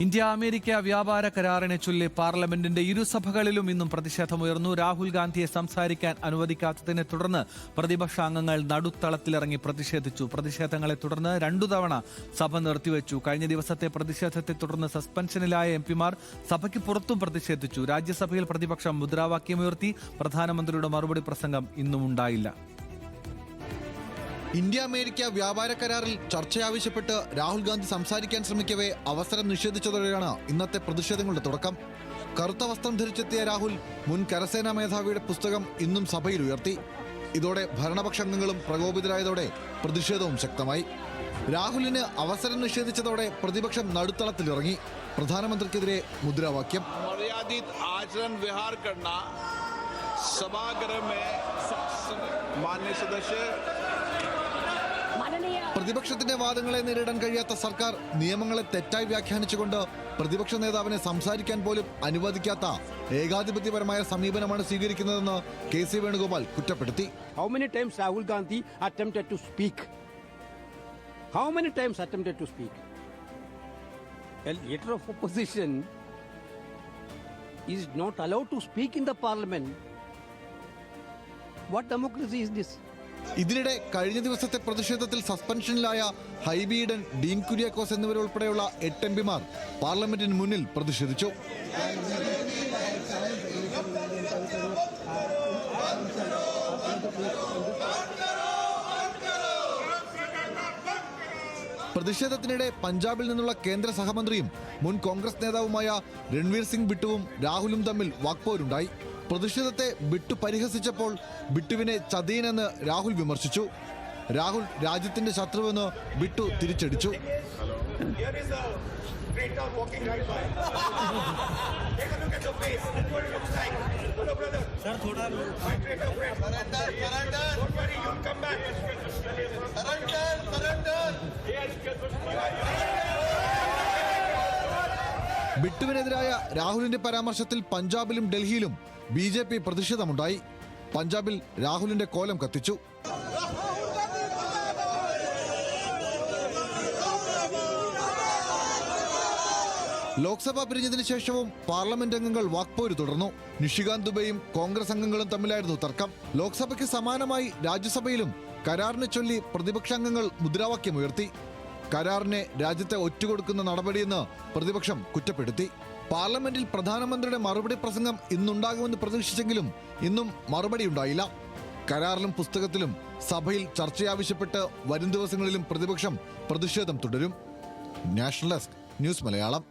India America വ്യാപാര കരാറിനെ ചൊല്ലി പാർലമെന്റിന്റെ ഇരുസഭകളിലും ഇന്നും പ്രതിഷേധമുയർന്നു. രാഹുൽ ഗാന്ധിയെ സംസാരിക്കാൻ അനുവദിക്കാത്തതിനെ തുടർന്ന് പ്രതിപക്ഷാംഗങ്ങൾ നടുത്തളത്തിലിറങ്ങി പ്രതിഷേധിച്ചു. പ്രതിഷേധങ്ങളെ തുടർന്ന് 2 തവണ സഭ നിർത്തിവെച്ചു. കഴിഞ്ഞ ദിവസത്തെ പ്രതിഷേധത്തെ തുടർന്ന് സസ്പെൻഷനിലായ എംപിമാർ സഭയ്ക്ക് പുറത്തും പ്രതിഷേധിച്ചു. രാജ്യസഭയിൽ പ്രതിപക്ഷം മുദ്രാവാക്യമുയർത്തി. പ്രധാനമന്ത്രിയുടെ മറുപടി പ്രസംഗം ഇന്നും ഉണ്ടായില്ല. ഇന്ത്യ അമേരിക്ക വ്യാപാര കരാറിൽ ചർച്ചയാവശ്യപ്പെട്ട് രാഹുൽ ഗാന്ധി സംസാരിക്കാൻ ശ്രമിക്കവേ അവസരം നിഷേധിച്ചതോടെയാണ് ഇന്നത്തെ പ്രതിഷേധങ്ങളുടെ തുടക്കം. കറുത്ത വസ്ത്രം ധരിച്ചെത്തിയ രാഹുൽ മുൻ കരസേനാ മേധാവിയുടെ പുസ്തകം ഇന്നും സഭയിൽ ഉയർത്തി. ഇതോടെ ഭരണപക്ഷ അംഗങ്ങളും പ്രകോപിതരായതോടെ പ്രതിഷേധവും ശക്തമായി. രാഹുലിന് അവസരം നിഷേധിച്ചതോടെ പ്രതിപക്ഷം നടുത്തളത്തിലിറങ്ങി. പ്രധാനമന്ത്രിക്കെതിരെ മുദ്രാവാക്യം. പ്രതിപക്ഷത്തിന്റെ വാദങ്ങളെ നേരിടാൻ കഴിയാത്ത സർക്കാർ നിയമങ്ങളെ തെറ്റായി വ്യാഖ്യാനിച്ചുകൊണ്ട് പ്രതിപക്ഷ നേതാവിനെ സംസാരിക്കാൻ പോലും അനുവദിക്കാത്ത ഏകാധിപത്യപരമായ സമീപനമാണ് സ്വീകരിക്കുന്നതെന്ന് കെ.സി. വേണുഗോപാൽ കുറ്റപ്പെടുത്തി. How many times Rahul Gandhi attempted to speak? How many times attempted to speak? A leader of opposition is not allowed to speak in the parliament. What democracy is this? ഇതിനിടെ കഴിഞ്ഞ ദിവസത്തെ പ്രതിഷേധത്തിൽ സസ്പെൻഷനിലായ ഹൈബി ഈഡൻ, ഡീൻ കുര്യാക്കോസ് എന്നിവരുൾപ്പെടെയുള്ള 8 എംപിമാർ പാർലമെന്റിന് മുന്നിൽ പ്രതിഷേധിച്ചു. പ്രതിഷേധത്തിനിടെ പഞ്ചാബിൽ നിന്നുള്ള കേന്ദ്ര സഹമന്ത്രിയും മുൻ കോൺഗ്രസ് നേതാവുമായ രൺവീർ സിംഗ് ബിട്ടുവും രാഹുലും തമ്മിൽ വാക്പോരുണ്ടായി. പ്രതിഷേധത്തെ ബിട്ടു പരിഹസിച്ചപ്പോൾ ബിട്ടുവിനെ ചതിയനെന്ന് രാഹുൽ വിമർശിച്ചു. രാഹുൽ രാജ്യത്തിന്റെ ശത്രുവെന്ന് ബിട്ടു തിരിച്ചടിച്ചു. ബിട്ടുവിനെതിരായ രാഹുലിന്റെ പരാമർശത്തിൽ പഞ്ചാബിലും ഡൽഹിയിലും ബി.ജെ.പി. പ്രതിഷേധമുണ്ടായി. പഞ്ചാബിൽ രാഹുലിന്റെ കോലം കത്തിച്ചു. ലോക്സഭ പിരിഞ്ഞതിനു ശേഷവും പാർലമെന്റ് അംഗങ്ങൾ വാക്പോര് തുടർന്നു. നിഷികാന്ത് ദുബെയും കോൺഗ്രസ് അംഗങ്ങളും തമ്മിലായിരുന്നു തർക്കം. ലോക്സഭയ്ക്ക് സമാനമായി രാജ്യസഭയിലും കരാറിനെ ചൊല്ലി പ്രതിപക്ഷാംഗങ്ങൾ മുദ്രാവാക്യമുയർത്തി. കരാറിനെ രാജ്യത്തെ ഒറ്റുകൊടുക്കുന്ന നടപടിയെന്ന് പ്രതിപക്ഷം കുറ്റപ്പെടുത്തി. പാർലമെന്റിൽ പ്രധാനമന്ത്രിയുടെ മറുപടി പ്രസംഗം ഇന്നുണ്ടാകുമെന്ന് പ്രതീക്ഷിച്ചെങ്കിലും ഇന്നും മറുപടി ഉണ്ടായില്ല. കരാറിലും പുസ്തകത്തിലും സഭയിൽ ചർച്ചയാവശ്യപ്പെട്ട് വരും ദിവസങ്ങളിലും പ്രതിപക്ഷം പ്രതിഷേധം തുടരും. National desk, news Malayalam.